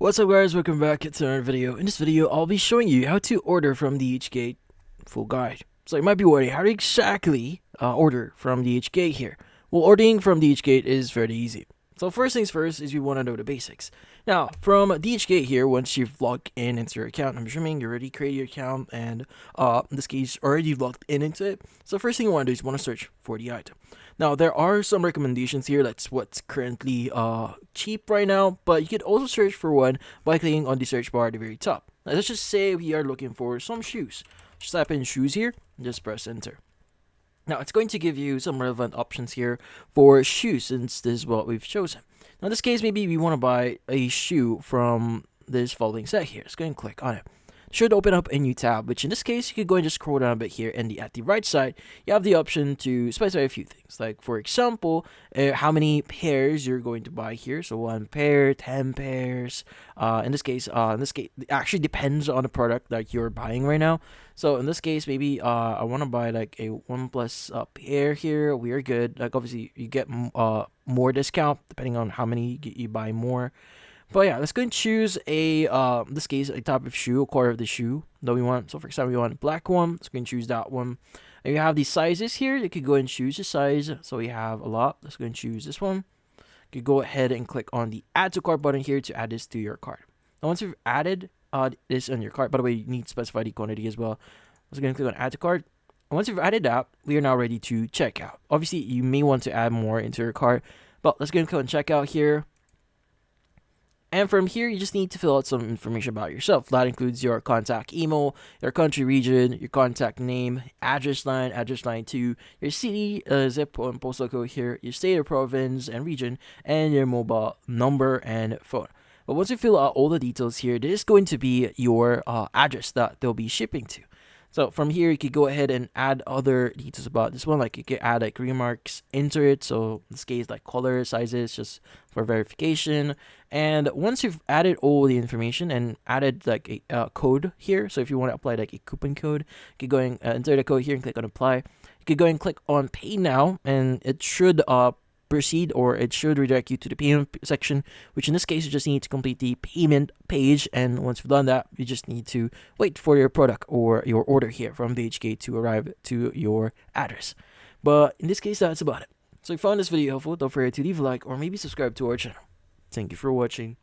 What's up guys, welcome back to another video. In this video, I'll be showing you how to order from DHgate full guide. So you might be wondering, how to exactly order from DHgate here? Well, ordering from DHgate is very easy. So first things first is we want to know the basics. Now, from DHgate here, once you've logged in into your account, I'm assuming you already created your account and in this case, already logged in into it. So first thing you want to do is you want to search for the item. Now, there are some recommendations here. That's what's currently cheap right now, but you could also search for one by clicking on the search bar at the very top. Now, let's just say we are looking for some shoes. Just type in shoes here and just press enter. Now, it's going to give you some relevant options here for shoes, since this is what we've chosen. Now, in this case, maybe we want to buy a shoe from this following set here. Let's go and click on it. Should open up a new tab, which in this case, you could go and just scroll down a bit here, and at the right side, you have the option to specify a few things. Like, for example, how many pairs you're going to buy here. So 1 pair, 10 pairs. In this case, it actually depends on the product that you're buying right now. So in this case, maybe I want to buy like a 1+ pair here. We are good. Like, obviously, you get more discount depending on how many you buy more. But yeah, let's go and choose a, in this case, a type of shoe, a color of the shoe that we want. So for example, we want a black one. Let's go and choose that one. And you have the sizes here. You could go and choose the size. So we have a lot. Let's go and choose this one. You could go ahead and click on the add to cart button here to add this to your cart. Now once you've added this on your cart, by the way, you need to specify the quantity as well. Let's go and click on add to cart. And once you've added that, we are now ready to check out. Obviously, you may want to add more into your cart, but let's go and click on checkout here. And from here, you just need to fill out some information about yourself. That includes your contact email, your country region, your contact name, address line 2, your city, zip and postal code here, your state or province and region, and your mobile number and phone. But once you fill out all the details here, this is going to be your address that they'll be shipping to. So from here, you could go ahead and add other details about this one. Like you could add like remarks into it. So in this case, like color, sizes, just for verification. And once you've added all the information and added like a code here. So if you want to apply like a coupon code, you could go and enter the code here and click on apply. You could go and click on pay now, and it should proceed, or it should redirect you to the payment section, which in this case you just need to complete the payment page. And once you've done that, you just need to wait for your product or your order here from DHgate to arrive to your address. But in this case, that's about it. So if you found this video helpful, don't forget to leave a like or maybe subscribe to our channel. Thank you for watching.